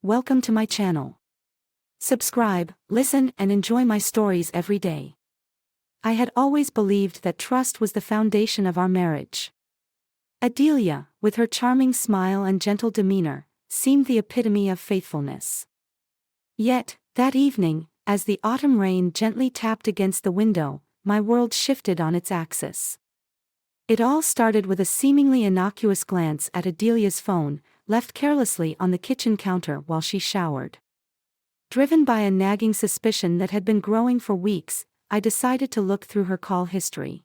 Welcome to my channel. Subscribe, listen, and enjoy my stories every day. I had always believed that trust was the foundation of our marriage. Adelia, with her charming smile and gentle demeanor, seemed the epitome of faithfulness. Yet, that evening, as the autumn rain gently tapped against the window, my world shifted on its axis. It all started with a seemingly innocuous glance at Adelia's phone, left carelessly on the kitchen counter while she showered. Driven by a nagging suspicion that had been growing for weeks, I decided to look through her call history.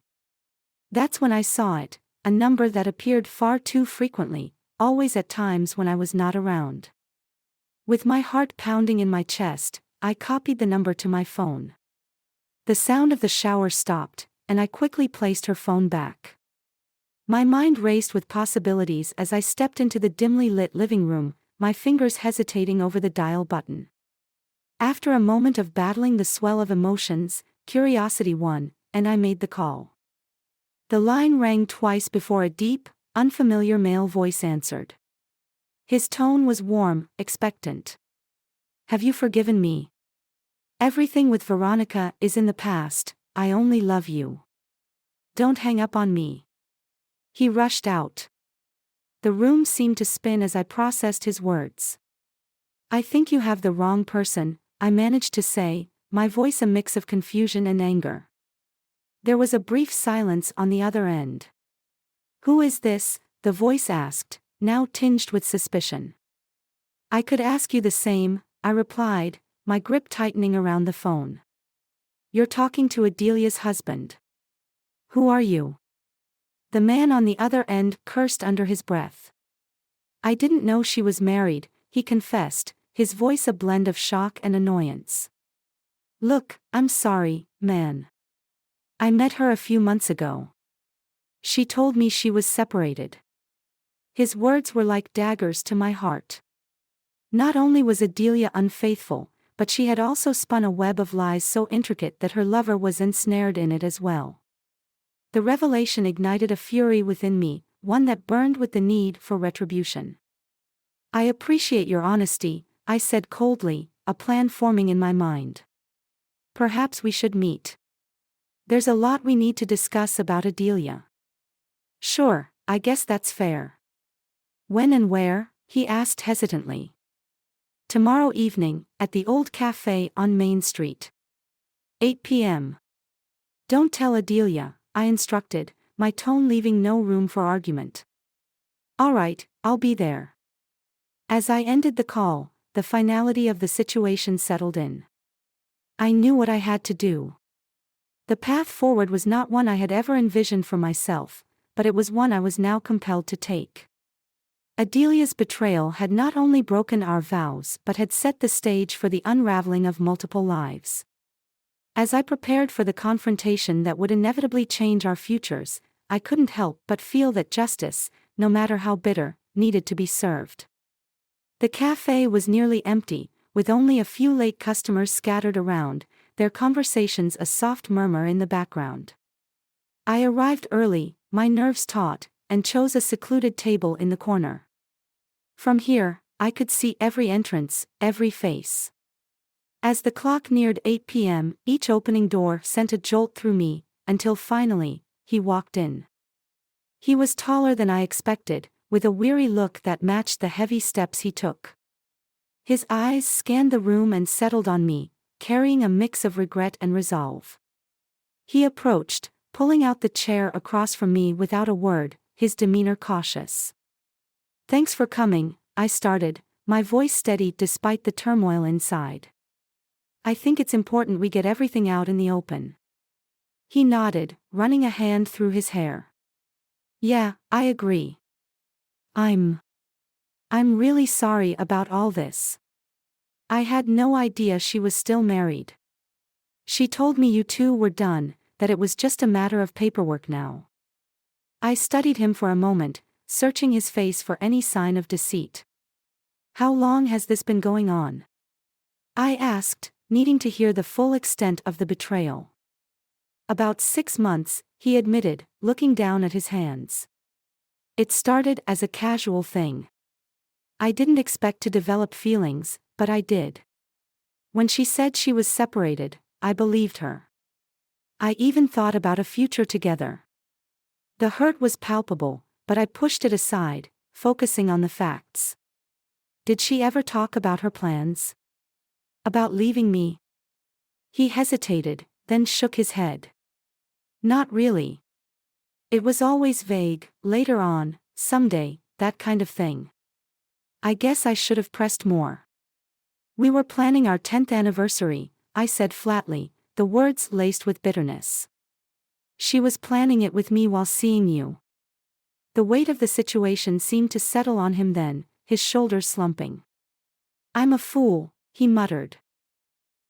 That's when I saw it, a number that appeared far too frequently, always at times when I was not around. With my heart pounding in my chest, I copied the number to my phone. The sound of the shower stopped, and I quickly placed her phone back. My mind raced with possibilities as I stepped into the dimly lit living room, my fingers hesitating over the dial button. After a moment of battling the swell of emotions, curiosity won, and I made the call. The line rang twice before a deep, unfamiliar male voice answered. His tone was warm, expectant. "Have you forgiven me? Everything with Veronica is in the past, I only love you. Don't hang up on me." He rushed out. The room seemed to spin as I processed his words. "I think you have the wrong person," I managed to say, my voice a mix of confusion and anger. There was a brief silence on the other end. "Who is this?" the voice asked, now tinged with suspicion. "I could ask you the same," I replied, my grip tightening around the phone. "You're talking to Adelia's husband. Who are you?" The man on the other end cursed under his breath. "I didn't know she was married," he confessed, his voice a blend of shock and annoyance. "Look, I'm sorry, man. I met her a few months ago. She told me she was separated." His words were like daggers to my heart. Not only was Adelia unfaithful, but she had also spun a web of lies so intricate that her lover was ensnared in it as well. The revelation ignited a fury within me, one that burned with the need for retribution. "I appreciate your honesty," I said coldly, a plan forming in my mind. "Perhaps we should meet. There's a lot we need to discuss about Adelia." "Sure, I guess that's fair." "When and where?" he asked hesitantly. "Tomorrow evening, at the old cafe on Main Street. 8 p.m. Don't tell Adelia," I instructed, my tone leaving no room for argument. "All right, I'll be there." As I ended the call, the finality of the situation settled in. I knew what I had to do. The path forward was not one I had ever envisioned for myself, but it was one I was now compelled to take. Adelia's betrayal had not only broken our vows but had set the stage for the unraveling of multiple lives. As I prepared for the confrontation that would inevitably change our futures, I couldn't help but feel that justice, no matter how bitter, needed to be served. The cafe was nearly empty, with only a few late customers scattered around, their conversations a soft murmur in the background. I arrived early, my nerves taut, and chose a secluded table in the corner. From here, I could see every entrance, every face. As the clock neared 8 p.m., each opening door sent a jolt through me, until finally, he walked in. He was taller than I expected, with a weary look that matched the heavy steps he took. His eyes scanned the room and settled on me, carrying a mix of regret and resolve. He approached, pulling out the chair across from me without a word, his demeanor cautious. "Thanks for coming," I started, my voice steady despite the turmoil inside. "I think it's important we get everything out in the open." He nodded, running a hand through his hair. "Yeah, I agree. I'm really sorry about all this. I had no idea she was still married. She told me you two were done, that it was just a matter of paperwork now." I studied him for a moment, searching his face for any sign of deceit. "How long has this been going on?" I asked, needing to hear the full extent of the betrayal. "About 6 months," he admitted, looking down at his hands. "It started as a casual thing. I didn't expect to develop feelings, but I did. When she said she was separated, I believed her. I even thought about a future together. The hurt was palpable, but I pushed it aside, focusing on the facts. Did she ever talk about her plans? About leaving me? He hesitated, then shook his head. Not really. It was always vague, later on, someday, that kind of thing. I guess I should have pressed more. We were planning our 10th anniversary, I said flatly, the words laced with bitterness. She was planning it with me while seeing you. The weight of the situation seemed to settle on him then, his shoulders slumping. I'm a fool, he muttered.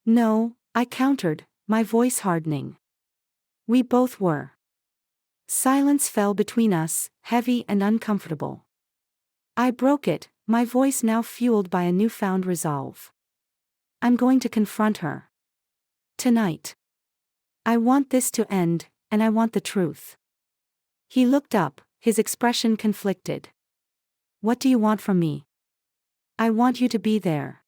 No, I countered, my voice hardening. We both were. Silence fell between us, heavy and uncomfortable. I broke it, my voice now fueled by a newfound resolve. I'm going to confront her. Tonight. I want this to end, and I want the truth. He looked up, his expression conflicted. What do you want from me? I want you to be there.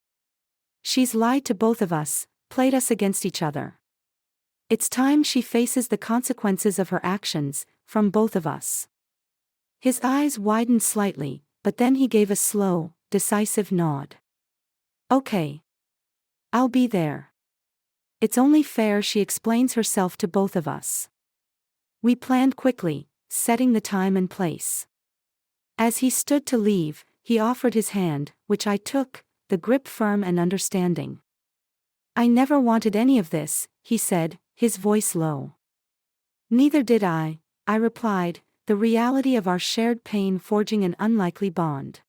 She's lied to both of us, played us against each other. It's time she faces the consequences of her actions, from both of us. His eyes widened slightly, but then he gave a slow, decisive nod. Okay. I'll be there. It's only fair she explains herself to both of us. We planned quickly, setting the time and place. As he stood to leave, he offered his hand, which I took, the grip firm and understanding. I never wanted any of this, he said, his voice low. Neither did I replied, the reality of our shared pain forging an unlikely bond.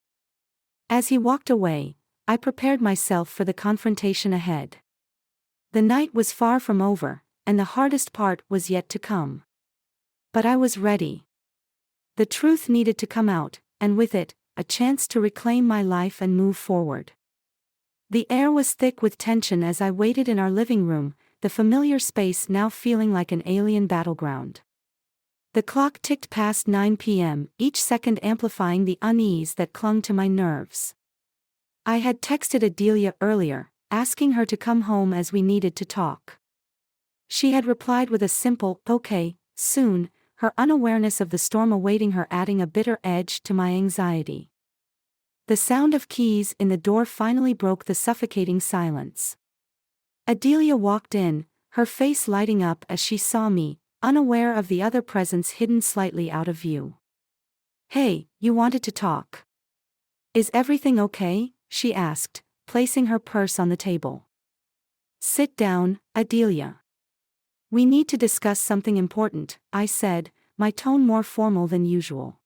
As he walked away, I prepared myself for the confrontation ahead. The night was far from over, and the hardest part was yet to come. But I was ready. The truth needed to come out, and with it, a chance to reclaim my life and move forward. The air was thick with tension as I waited in our living room, the familiar space now feeling like an alien battleground. The clock ticked past 9 p.m., each second amplifying the unease that clung to my nerves. I had texted Adelia earlier, asking her to come home as we needed to talk. She had replied with a simple, okay, soon, her unawareness of the storm awaiting her adding a bitter edge to my anxiety. The sound of keys in the door finally broke the suffocating silence. Adelia walked in, her face lighting up as she saw me, unaware of the other presence hidden slightly out of view. Hey, you wanted to talk. Is everything okay? She asked, placing her purse on the table. Sit down, Adelia. We need to discuss something important, I said, my tone more formal than usual.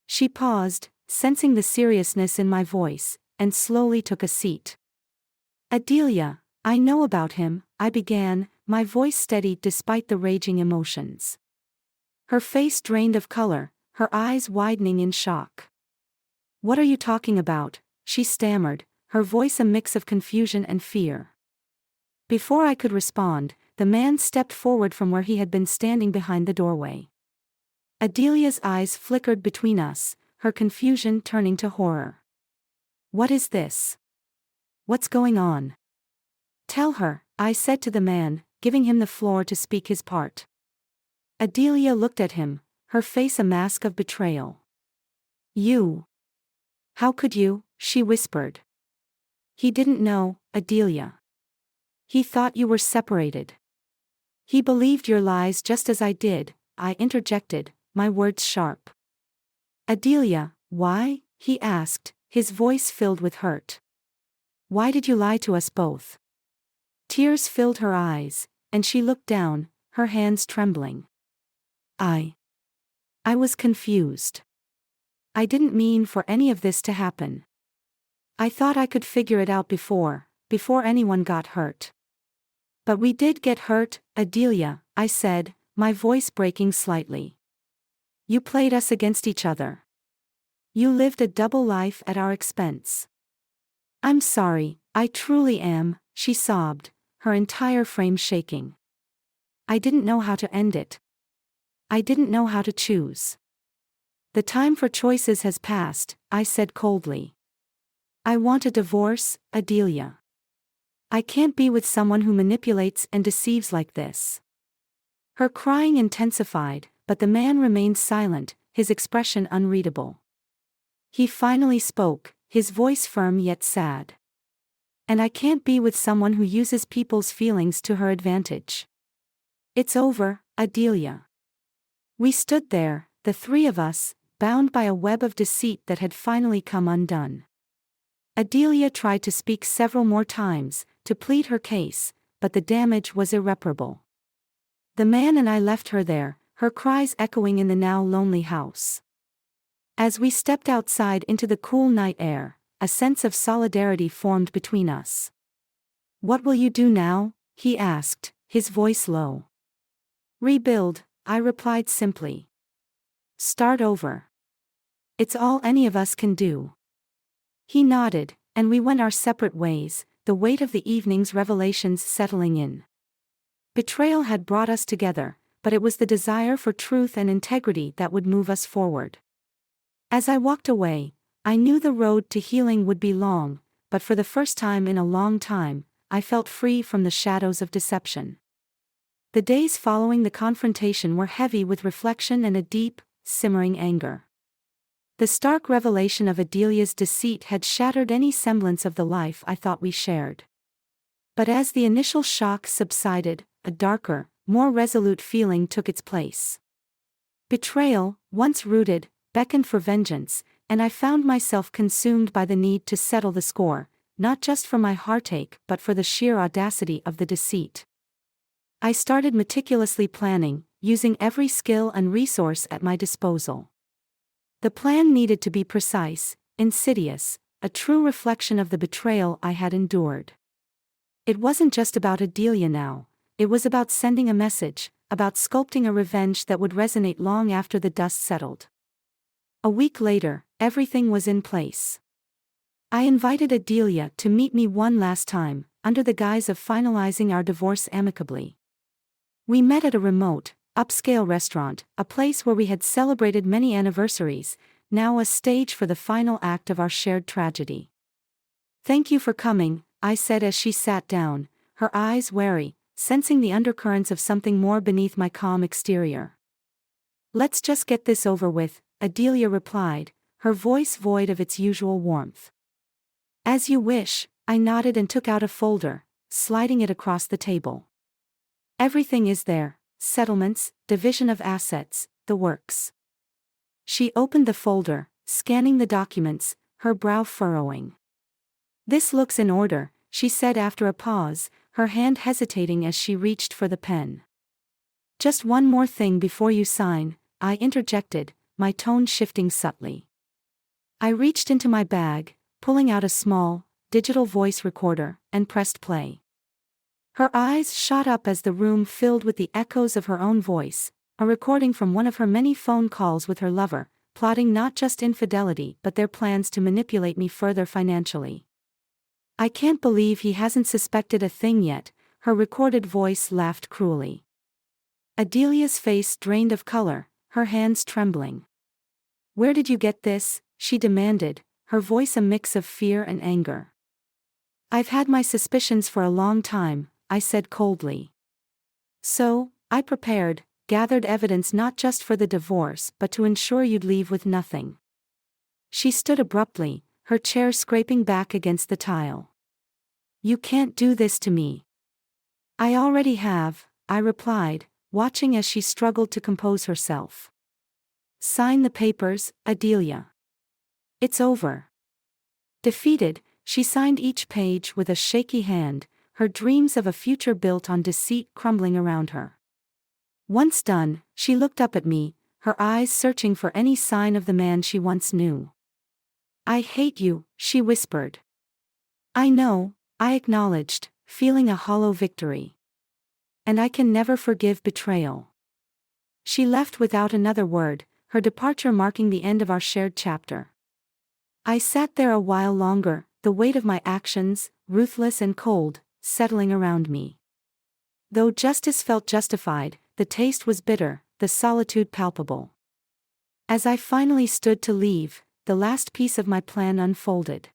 She paused, sensing the seriousness in my voice, and slowly took a seat. Adelia, I know about him, I began, my voice steady despite the raging emotions. Her face drained of color, her eyes widening in shock. What are you talking about? She stammered, her voice a mix of confusion and fear. Before I could respond, the man stepped forward from where he had been standing behind the doorway. Adelia's eyes flickered between us, her confusion turning to horror. What is this? What's going on? Tell her, I said to the man, giving him the floor to speak his part. Adelia looked at him, her face a mask of betrayal. You. How could you? She whispered. He didn't know, Adelia. He thought you were separated. He believed your lies just as I did, I interjected, my words sharp. Adelia, why? He asked, his voice filled with hurt. Why did you lie to us both? Tears filled her eyes, and she looked down, her hands trembling. I was confused. I didn't mean for any of this to happen. I thought I could figure it out before anyone got hurt. But we did get hurt, Adelia, I said, my voice breaking slightly. You played us against each other. You lived a double life at our expense. I'm sorry, I truly am, she sobbed, her entire frame shaking. I didn't know how to end it. I didn't know how to choose. The time for choices has passed, I said coldly. I want a divorce, Adelia. I can't be with someone who manipulates and deceives like this. Her crying intensified, but the man remained silent, his expression unreadable. He finally spoke, his voice firm yet sad. And I can't be with someone who uses people's feelings to her advantage. It's over, Adelia. We stood there, the three of us, bound by a web of deceit that had finally come undone. Adelia tried to speak several more times, to plead her case, but the damage was irreparable. The man and I left her there, her cries echoing in the now lonely house. As we stepped outside into the cool night air, a sense of solidarity formed between us. "What will you do now?" he asked, his voice low. "Rebuild," I replied simply. "Start over. It's all any of us can do." He nodded, and we went our separate ways, the weight of the evening's revelations settling in. Betrayal had brought us together, but it was the desire for truth and integrity that would move us forward. As I walked away, I knew the road to healing would be long, but for the first time in a long time, I felt free from the shadows of deception. The days following the confrontation were heavy with reflection and a deep, simmering anger. The stark revelation of Adelia's deceit had shattered any semblance of the life I thought we shared. But as the initial shock subsided, a darker, more resolute feeling took its place. Betrayal, once rooted, beckoned for vengeance, and I found myself consumed by the need to settle the score, not just for my heartache but for the sheer audacity of the deceit. I started meticulously planning, using every skill and resource at my disposal. The plan needed to be precise, insidious, a true reflection of the betrayal I had endured. It wasn't just about Adelia now, it was about sending a message, about sculpting a revenge that would resonate long after the dust settled. A week later, everything was in place. I invited Adelia to meet me one last time, under the guise of finalizing our divorce amicably. We met at a remote, upscale restaurant, a place where we had celebrated many anniversaries, now a stage for the final act of our shared tragedy. "Thank you for coming," I said as she sat down, her eyes wary, sensing the undercurrents of something more beneath my calm exterior. "Let's just get this over with," Adelia replied, her voice void of its usual warmth. "As you wish," I nodded and took out a folder, sliding it across the table. "Everything is there, settlements, division of assets, the works." She opened the folder, scanning the documents, her brow furrowing. "This looks in order," she said after a pause, her hand hesitating as she reached for the pen. "Just one more thing before you sign," I interjected, my tone shifting subtly. I reached into my bag, pulling out a small, digital voice recorder, and pressed play. Her eyes shot up as the room filled with the echoes of her own voice, a recording from one of her many phone calls with her lover, plotting not just infidelity but their plans to manipulate me further financially. "I can't believe he hasn't suspected a thing yet," her recorded voice laughed cruelly. Adelia's face drained of color, her hands trembling. "Where did you get this?" she demanded, her voice a mix of fear and anger. "I've had my suspicions for a long time," I said coldly. "So, I prepared, gathered evidence not just for the divorce but to ensure you'd leave with nothing." She stood abruptly, her chair scraping back against the tile. "You can't do this to me." "I already have," I replied, watching as she struggled to compose herself. "Sign the papers, Adelia. It's over." Defeated, she signed each page with a shaky hand, her dreams of a future built on deceit crumbling around her. Once done, she looked up at me, her eyes searching for any sign of the man she once knew. "I hate you," she whispered. "I know," I acknowledged, feeling a hollow victory. "And I can never forgive betrayal." She left without another word, her departure marking the end of our shared chapter. I sat there a while longer, the weight of my actions, ruthless and cold, settling around me. Though justice felt justified, the taste was bitter, the solitude palpable. As I finally stood to leave, the last piece of my plan unfolded.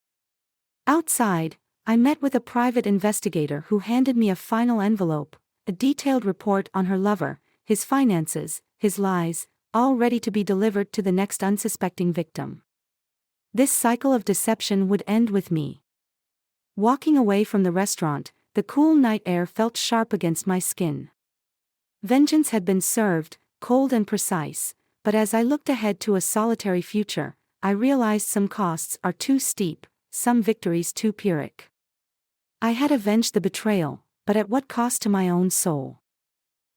Outside, I met with a private investigator who handed me a final envelope, a detailed report on her lover, his finances, his lies, all ready to be delivered to the next unsuspecting victim. This cycle of deception would end with me. Walking away from the restaurant, the cool night air felt sharp against my skin. Vengeance had been served, cold and precise, but as I looked ahead to a solitary future, I realized some costs are too steep, some victories too pyrrhic. I had avenged the betrayal, but at what cost to my own soul?